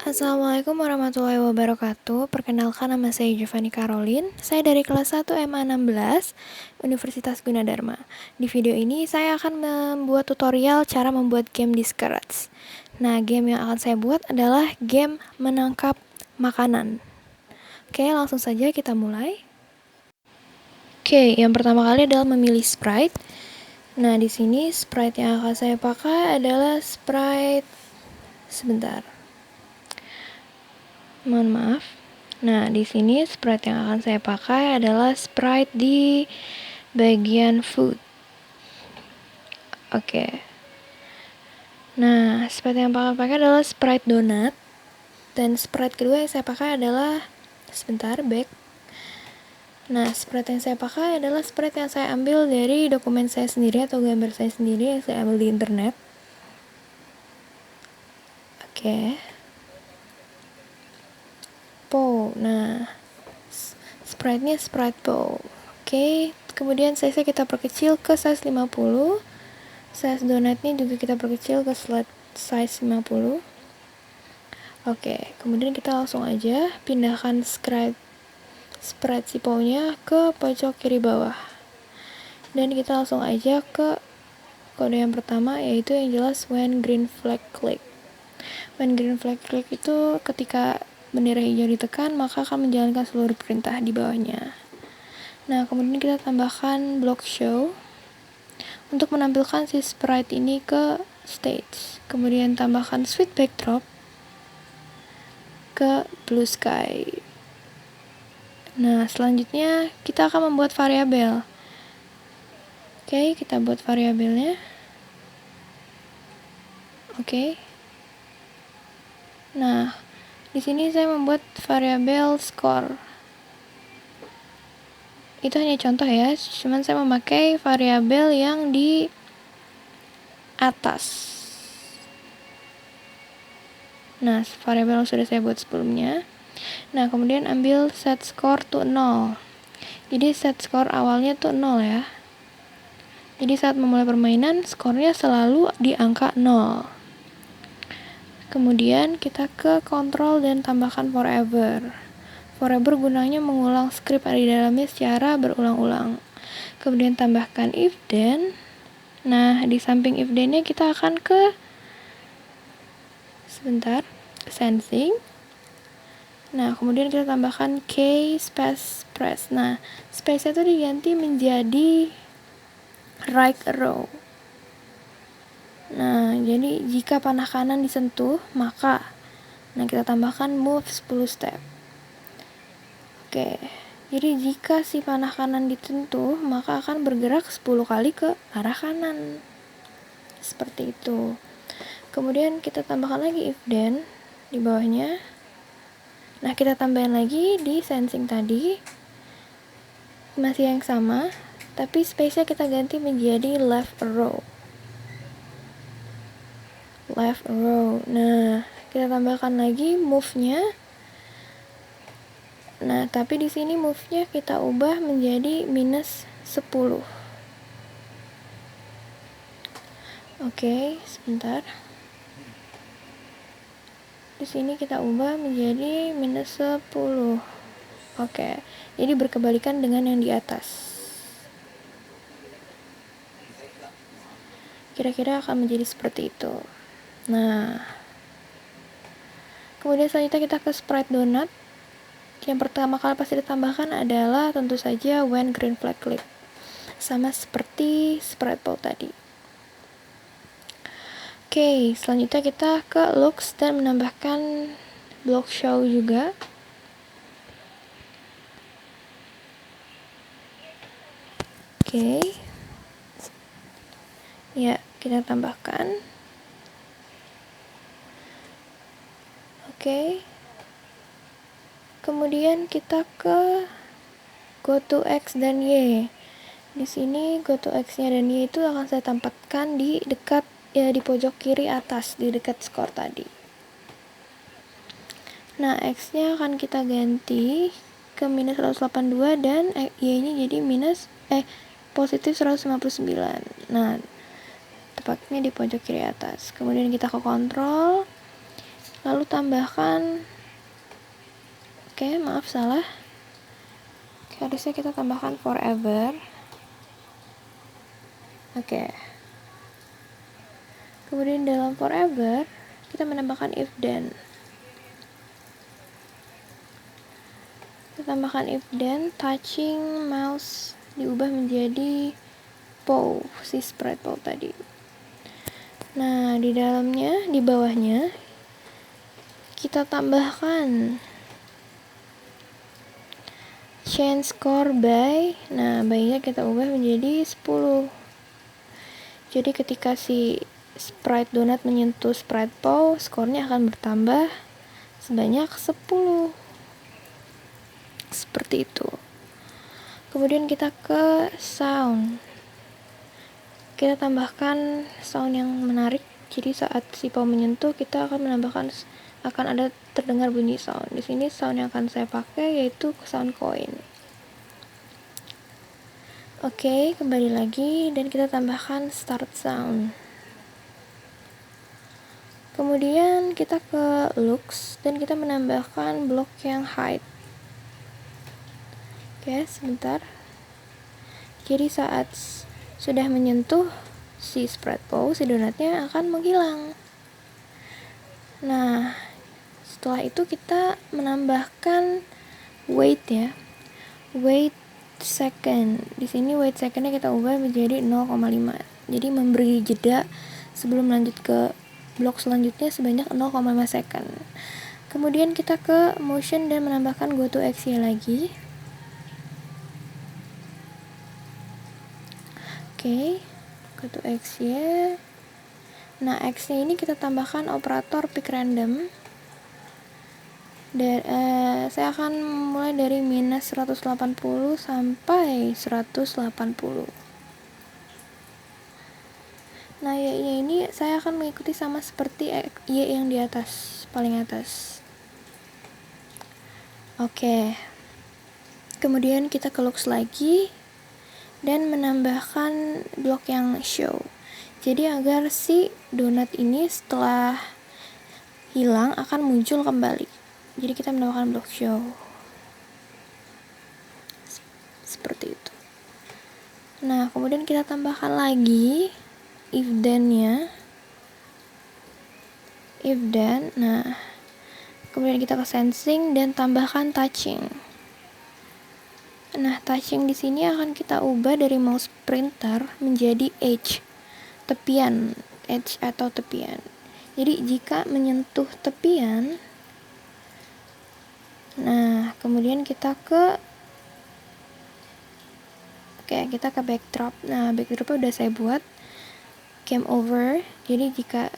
Assalamualaikum warahmatullahi wabarakatuh. Perkenalkan, nama saya Giovanni Caroline. Saya dari kelas 1 MA16 Universitas Gunadarma. Di video ini saya akan membuat tutorial cara membuat game Discards. Nah, game yang akan saya buat adalah game menangkap makanan. Oke, langsung saja kita mulai. Oke, yang pertama kali adalah memilih sprite. Nah, di sini sprite yang akan saya pakai adalah sprite Mohon maaf. Nah, di sini sprite yang akan saya pakai adalah sprite di bagian food. Oke. Nah, sprite yang akan pakai adalah sprite donat. Dan sprite kedua yang saya pakai adalah back. Nah, sprite yang saya pakai adalah sprite yang saya ambil dari dokumen saya sendiri atau gambar saya sendiri yang saya ambil di internet. Oke. Nah, sprite-nya sprite Pow. Oke, kemudian size-nya kita perkecil ke size 50. Size donatnya juga kita perkecil ke size 50. Oke, kemudian kita langsung aja pindahkan sprite si Pow-nya ke pojok kiri bawah. Dan kita langsung aja ke kode yang pertama, yaitu yang jelas when green flag click. When green flag click itu ketika bendera hijau ditekan, maka akan menjalankan seluruh perintah di bawahnya. Nah, kemudian kita tambahkan block show untuk menampilkan si sprite ini ke stage. Kemudian tambahkan sweet backdrop ke blue sky. Nah, selanjutnya kita akan membuat variabel. Oke, kita buat variabelnya. Oke. Nah, di sini saya membuat variabel score. Itu hanya contoh ya, cuman saya memakai variabel yang di atas. Nah, variabel yang sudah saya buat sebelumnya. Nah, kemudian ambil set score to 0. Jadi set score awalnya tuh 0 ya. Jadi saat memulai permainan, skornya selalu di angka 0. Kemudian kita ke control dan tambahkan forever. Forever gunanya mengulang script ada di dalamnya secara berulang-ulang. Kemudian tambahkan if then. Nah, di samping if then-nya kita akan ke sensing. Nah, kemudian kita tambahkan K space press. Nah, space itu diganti menjadi right arrow. Nah, jadi jika panah kanan disentuh, maka kita tambahkan move 10 step. Oke. Jadi jika si panah kanan disentuh, maka akan bergerak 10 kali ke arah kanan. Seperti itu. Kemudian kita tambahkan lagi if then di bawahnya. Nah, kita tambahin lagi di sensing tadi. Masih yang sama, tapi space-nya kita ganti menjadi left arrow. Nah, kita tambahkan lagi move-nya. Nah, tapi di sini move-nya kita ubah menjadi minus 10. Oke, sebentar. Di sini kita ubah menjadi minus 10. Oke, jadi berkebalikan dengan yang di atas. Kira-kira akan menjadi seperti itu. Nah, kemudian selanjutnya kita ke sprite donut. Yang pertama kali pasti ditambahkan adalah tentu saja when green flag click. Sama seperti sprite Pow tadi. Oke, selanjutnya kita ke looks dan menambahkan block show juga. Oke. Ya, kita tambahkan. Oke. Kemudian kita ke go to X dan Y. Di sini go to X-nya dan Y itu akan saya tempatkan di dekat di pojok kiri atas, di dekat skor tadi. Nah, X-nya akan kita ganti ke minus 182 dan Y-nya jadi positif 159. Nah, tepatnya di pojok kiri atas. Kemudian kita ke kontrol, lalu tambahkan, maaf salah, harusnya kita tambahkan forever. Kemudian dalam forever kita menambahkan if then. Kita tambahkan if then, touching mouse diubah menjadi POW, si sprite POW tadi. Nah, di dalamnya, di bawahnya kita tambahkan change score by. Nah, by-nya kita ubah menjadi 10. Jadi ketika si sprite donat menyentuh sprite POW, skornya akan bertambah sebanyak 10. Seperti itu. Kemudian kita ke sound. Kita tambahkan sound yang menarik. Jadi saat si POW menyentuh, kita akan menambahkan, akan ada terdengar bunyi sound. Di sini sound yang akan saya pakai yaitu sound coin. Kembali lagi dan kita tambahkan start sound. Kemudian kita ke looks dan kita menambahkan blok yang height. Sebentar. Jadi saat sudah menyentuh si sprite POW, si donatnya akan menghilang. Nah, setelah itu kita menambahkan wait ya. Wait second. Di sini wait secondnya kita ubah menjadi 0,5. Jadi memberi jeda sebelum lanjut ke blok selanjutnya sebanyak 0,5 second. Kemudian kita ke motion dan menambahkan go to XY lagi. Go to XY. Nah, X-nya ini kita tambahkan operator pick random. Dan saya akan mulai dari minus 180 sampai 180. Nah, Y-nya ini saya akan mengikuti sama seperti Y yang di atas, paling atas. Kemudian kita ke looks lagi dan menambahkan blok yang show. Jadi agar si donat ini setelah hilang akan muncul kembali. Jadi kita menambahkan blok show. Seperti itu. Nah, kemudian kita tambahkan lagi if then-nya. If then, nah, kemudian kita ke sensing dan tambahkan touching. Nah, touching di sini akan kita ubah dari mouse printer menjadi edge, tepian, edge atau tepian. Jadi jika menyentuh tepian, nah, kemudian kita ke backdrop. Nah, backdropnya udah saya buat game over. Jadi jika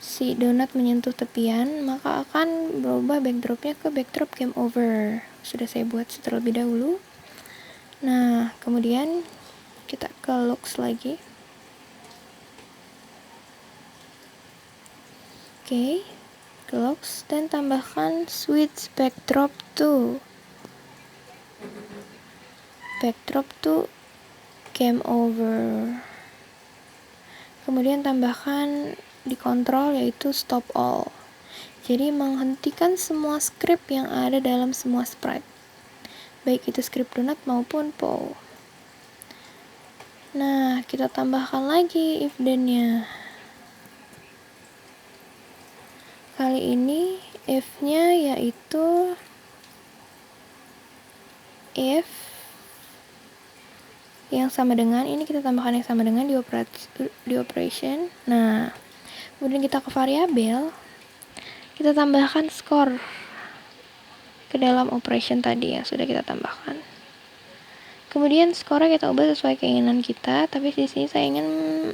si donat menyentuh tepian, maka akan berubah backdropnya ke backdrop game over. Sudah saya buat terlebih dahulu. Nah, kemudian kita ke looks lagi. Ke looks dan tambahkan switch backdrop to game over. Kemudian tambahkan di kontrol yaitu stop all. Jadi menghentikan semua script yang ada dalam semua sprite, baik itu script donat maupun POW. Nah, kita tambahkan lagi if then-nya. Kali ini if-nya yaitu if yang sama dengan, ini kita tambahkan yang sama dengan di operation. Nah, kemudian kita ke variabel, kita tambahkan skor ke dalam operation tadi yang sudah kita tambahkan. Kemudian skornya kita ubah sesuai keinginan kita, tapi di sini saya ingin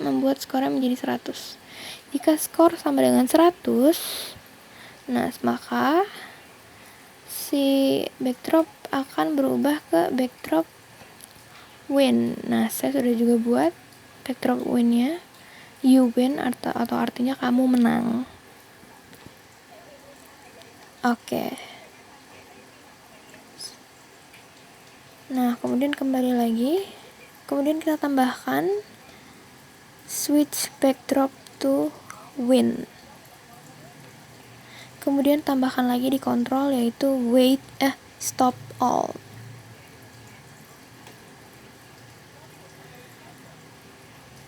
membuat skornya menjadi 100. Jika skor sama dengan 100, nah, maka si backdrop akan berubah ke backdrop win. Nah, saya sudah juga buat backdrop win-nya. You win atau artinya kamu menang. Nah, kemudian kembali lagi. Kemudian kita tambahkan switch backdrop to win. Kemudian tambahkan lagi di kontrol, yaitu stop all.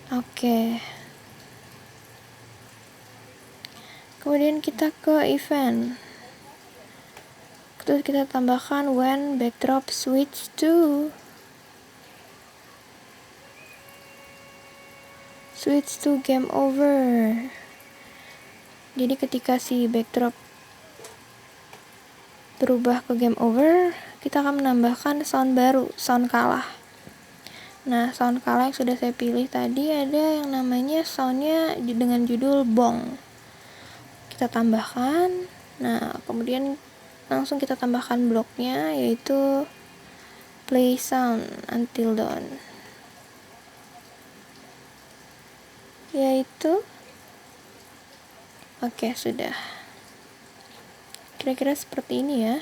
Oke. Kemudian kita ke event. Terus kita tambahkan when backdrop switch to game over. Jadi ketika si backdrop berubah ke game over, kita akan menambahkan sound baru, sound kalah. Nah, sound kalah yang sudah saya pilih tadi ada yang namanya soundnya dengan judul bong. Kita tambahkan. Nah, kemudian langsung kita tambahkan bloknya, yaitu play sound until dawn. Oke, sudah. Kira-kira seperti ini ya.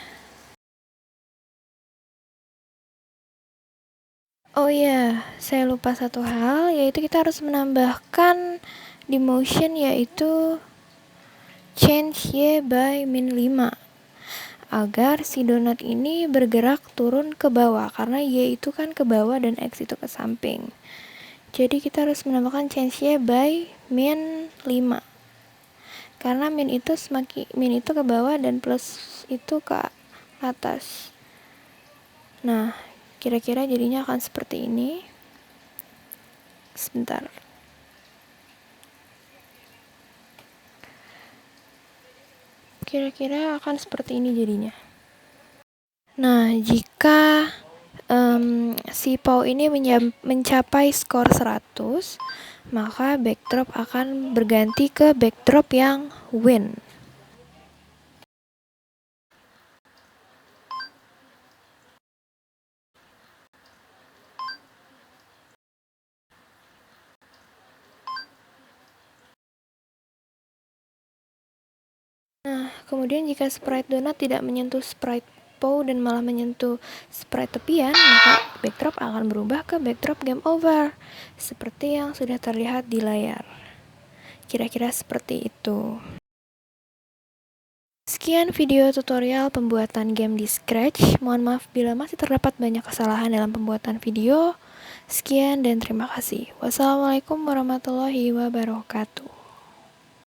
Oh iya, saya lupa satu hal, yaitu kita harus menambahkan di motion, yaitu change Y by -5 agar si donat ini bergerak turun ke bawah, karena Y itu kan ke bawah dan X itu ke samping. Jadi kita harus menambahkan change Y by -5, karena min itu ke bawah dan plus itu ke atas. Nah, kira-kira jadinya akan seperti ini. Sebentar. Kira-kira akan seperti ini jadinya. Nah, jika si PAW ini mencapai skor 100, maka backdrop akan berganti ke backdrop yang win. Nah, kemudian jika sprite donat tidak menyentuh sprite PAW dan malah menyentuh sprite tepian, maka backdrop akan berubah ke backdrop game over, seperti yang sudah terlihat di layar. Kira-kira seperti itu. Sekian video tutorial pembuatan game di Scratch. Mohon maaf bila masih terdapat banyak kesalahan dalam pembuatan video. Sekian dan terima kasih. Wassalamualaikum warahmatullahi wabarakatuh.